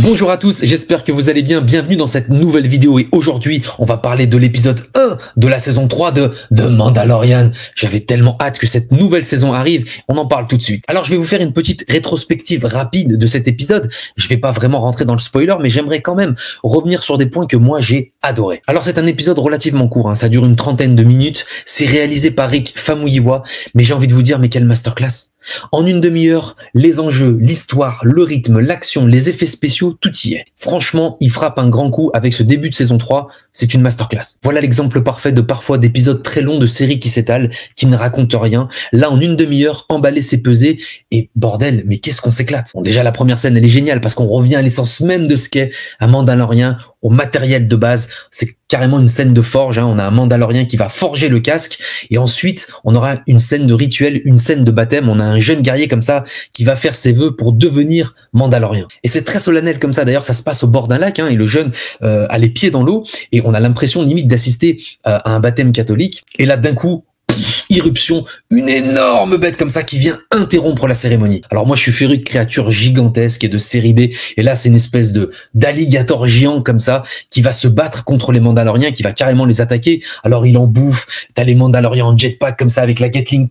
Bonjour à tous, j'espère que vous allez bien, bienvenue dans cette nouvelle vidéo et aujourd'hui on va parler de l'épisode 1 de la saison 3 de The Mandalorian. J'avais tellement hâte que cette nouvelle saison arrive, on en parle tout de suite. Alors je vais vous faire une petite rétrospective rapide de cet épisode, je vais pas vraiment rentrer dans le spoiler mais j'aimerais quand même revenir sur des points que moi j'ai adoré. Alors c'est un épisode relativement court, ça dure une trentaine de minutes, c'est réalisé par Rick Famuyiwa, mais j'ai envie de vous dire mais quelle masterclass. En une demi-heure, les enjeux, l'histoire, le rythme, l'action, les effets spéciaux, tout y est. Franchement, il frappe un grand coup avec ce début de saison 3, c'est une masterclass. Voilà l'exemple parfait de parfois d'épisodes très longs de séries qui s'étalent, qui ne racontent rien. Là, en une demi-heure, emballé c'est pesé, et bordel, mais qu'est-ce qu'on s'éclate. Bon, déjà, la première scène, elle est géniale, parce qu'on revient à l'essence même de ce qu'est un Mandalorien, au matériel de base. C'est carrément une scène de forge, on a un Mandalorien qui va forger le casque, et ensuite, on aura une scène de rituel, une scène de baptême, on a un jeune guerrier comme ça, qui va faire ses vœux pour devenir Mandalorien. Et c'est très solennel comme ça, d'ailleurs, ça se passe au bord d'un lac, et le jeune a les pieds dans l'eau, et on a l'impression limite d'assister à un baptême catholique, et là, d'un coup, irruption, une énorme bête comme ça qui vient interrompre la cérémonie. Alors moi je suis féru de créatures gigantesques et de série B, et là c'est une espèce de d'alligator géant comme ça qui va se battre contre les Mandaloriens, qui va carrément les attaquer. Alors il en bouffe, t'as les Mandaloriens en jetpack comme ça avec la Gatling,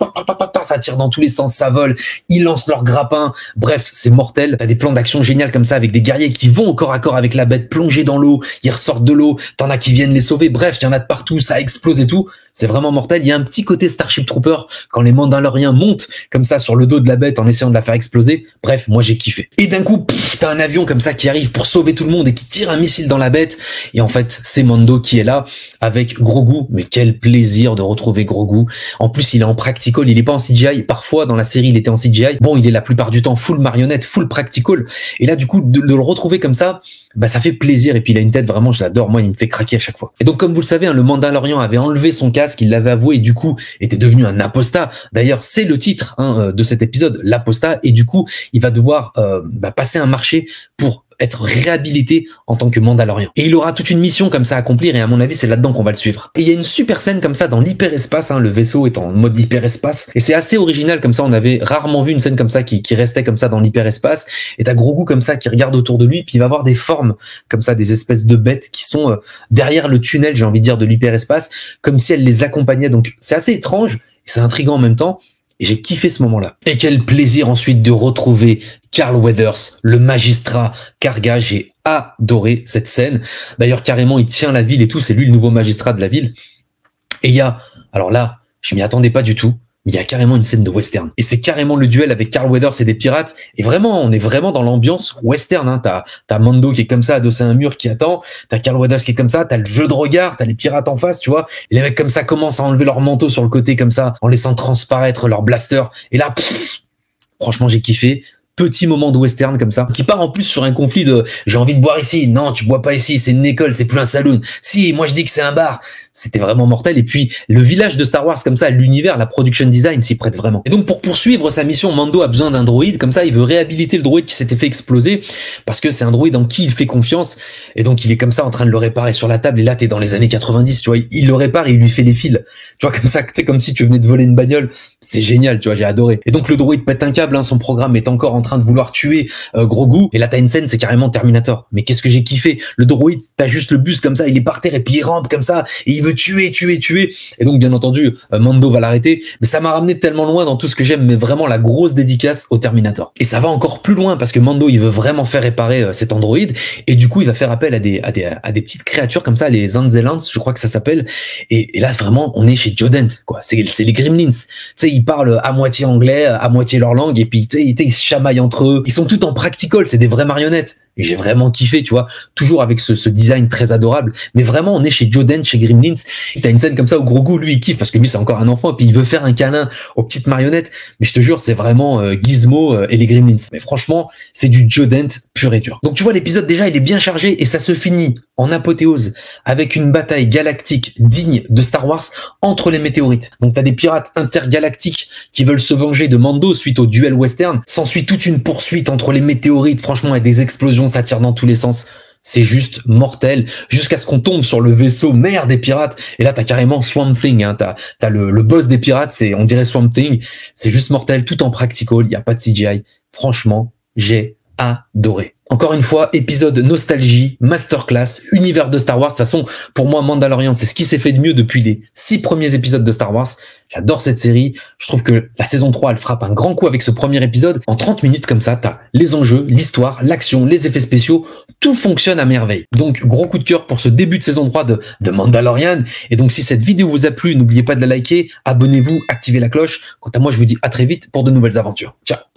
ça tire dans tous les sens, ça vole, ils lancent leurs grappins, bref c'est mortel. T'as des plans d'action génial comme ça avec des guerriers qui vont au corps à corps avec la bête, plongés dans l'eau, ils ressortent de l'eau, t'en as qui viennent les sauver, bref il y en a de partout, ça explose et tout, c'est vraiment mortel. Il y a un petit côté Starship Trooper quand les Mandaloriens montent comme ça sur le dos de la bête en essayant de la faire exploser. Bref, moi j'ai kiffé. Et d'un coup, t'as un avion comme ça qui arrive pour sauver tout le monde et qui tire un missile dans la bête. Et en fait, c'est Mando qui est là avec Grogu. Mais quel plaisir de retrouver Grogu. En plus, il est en practical, il est pas en CGI. Parfois, dans la série, il était en CGI. Bon, il est la plupart du temps full marionnette, full practical. Et là, du coup, de le retrouver comme ça, bah ça fait plaisir. Et puis il a une tête, vraiment, je l'adore. Moi, il me fait craquer à chaque fois. Et donc, comme vous le savez, le Mandalorian avait enlevé son casque, il l'avait avoué et du coup, était devenu un apostat. D'ailleurs, c'est le titre de cet épisode, l'apostat, et du coup, il va devoir passer un marché pour être réhabilité en tant que Mandalorian. Et il aura toute une mission comme ça à accomplir, et à mon avis, c'est là-dedans qu'on va le suivre. Et il y a une super scène comme ça dans l'hyperespace, le vaisseau est en mode hyperespace, et c'est assez original comme ça, on avait rarement vu une scène comme ça qui restait comme ça dans l'hyperespace, et t'as Grogu comme ça qui regarde autour de lui, puis il va voir des formes comme ça, des espèces de bêtes qui sont derrière le tunnel, j'ai envie de dire, de l'hyperespace, comme si elles les accompagnaient, donc c'est assez étrange, et c'est intriguant en même temps, et j'ai kiffé ce moment-là. Et quel plaisir ensuite de retrouver Carl Weathers, le magistrat Karga. J'ai adoré cette scène. D'ailleurs, carrément, il tient la ville et tout. C'est lui le nouveau magistrat de la ville. Et il y a, alors là, je m'y attendais pas du tout, mais il y a carrément une scène de western. Et c'est carrément le duel avec Carl Weathers et des pirates. Et vraiment, on est vraiment dans l'ambiance western. T'as Mando qui est comme ça, adossé à un mur qui attend. T'as Carl Weathers qui est comme ça. T'as le jeu de regard. T'as les pirates en face, tu vois. Et les mecs comme ça commencent à enlever leur manteau sur le côté comme ça, en laissant transparaître leur blaster. Et là, franchement, j'ai kiffé. Petit moment de western comme ça, qui part en plus sur un conflit de j'ai envie de boire ici, non tu bois pas ici, c'est une école, c'est plus un saloon, si moi je dis que c'est un bar. C'était vraiment mortel. Et puis le village de Star Wars comme ça, l'univers, la production design s'y prête vraiment. Et donc pour poursuivre sa mission, Mando a besoin d'un droïde comme ça, il veut réhabiliter le droïde qui s'était fait exploser parce que c'est un droïde en qui il fait confiance, et donc il est comme ça en train de le réparer sur la table, et là t'es dans les années 90, tu vois, il le répare et il lui fait des fils, tu vois, comme ça, c'est comme si tu venais de voler une bagnole. C'est génial, tu vois, j'ai adoré. Et donc le droïde pète un câble, son programme est encore en train de vouloir tuer Grogu, et là t'as une scène, c'est carrément Terminator. Mais qu'est-ce que j'ai kiffé, le droïde, t'as juste le bus comme ça, il est par terre et puis il rampe comme ça et il veut tuer, et donc bien entendu Mando va l'arrêter, mais ça m'a ramené tellement loin dans tout ce que j'aime, mais vraiment la grosse dédicace au Terminator. Et ça va encore plus loin parce que Mando il veut vraiment faire réparer cet androïde, et du coup il va faire appel à des petites créatures comme ça, les Anzelans je crois que ça s'appelle, et là vraiment on est chez Joe Dent, quoi, c'est les Gremlins, tu sais, ils parlent à moitié anglais, à moitié leur langue, et puis tu sais ils se chamaillent entre eux, ils sont tout en practical, c'est des vraies marionnettes. Et j'ai vraiment kiffé, tu vois, toujours avec ce design très adorable. Mais vraiment, on est chez Joe Dent, chez Gremlins. T'as une scène comme ça où Grogu, lui, il kiffe parce que lui, c'est encore un enfant et puis il veut faire un câlin aux petites marionnettes. Mais je te jure, c'est vraiment Gizmo et les Gremlins. Mais franchement, c'est du Joe Dent pur et dur. Donc tu vois, l'épisode déjà, il est bien chargé et ça se finit en apothéose avec une bataille galactique digne de Star Wars entre les météorites. Donc t'as des pirates intergalactiques qui veulent se venger de Mando suite au duel western. S'ensuit toute une poursuite entre les météorites, franchement, avec des explosions, ça tire dans tous les sens. C'est juste mortel, jusqu'à ce qu'on tombe sur le vaisseau mère des pirates, et là t'as carrément Swamp Thing, t'as le boss des pirates, on dirait Swamp Thing, c'est juste mortel, tout en practical, il n'y a pas de CGI. Franchement, j'ai adoré. Encore une fois, épisode nostalgie, masterclass, univers de Star Wars. De toute façon, pour moi, Mandalorian, c'est ce qui s'est fait de mieux depuis les 6 premiers épisodes de Star Wars. J'adore cette série. Je trouve que la saison 3, elle frappe un grand coup avec ce premier épisode. En 30 minutes comme ça, t'as les enjeux, l'histoire, l'action, les effets spéciaux. Tout fonctionne à merveille. Donc, gros coup de cœur pour ce début de saison 3 de Mandalorian. Et donc, si cette vidéo vous a plu, n'oubliez pas de la liker, abonnez-vous, activez la cloche. Quant à moi, je vous dis à très vite pour de nouvelles aventures. Ciao!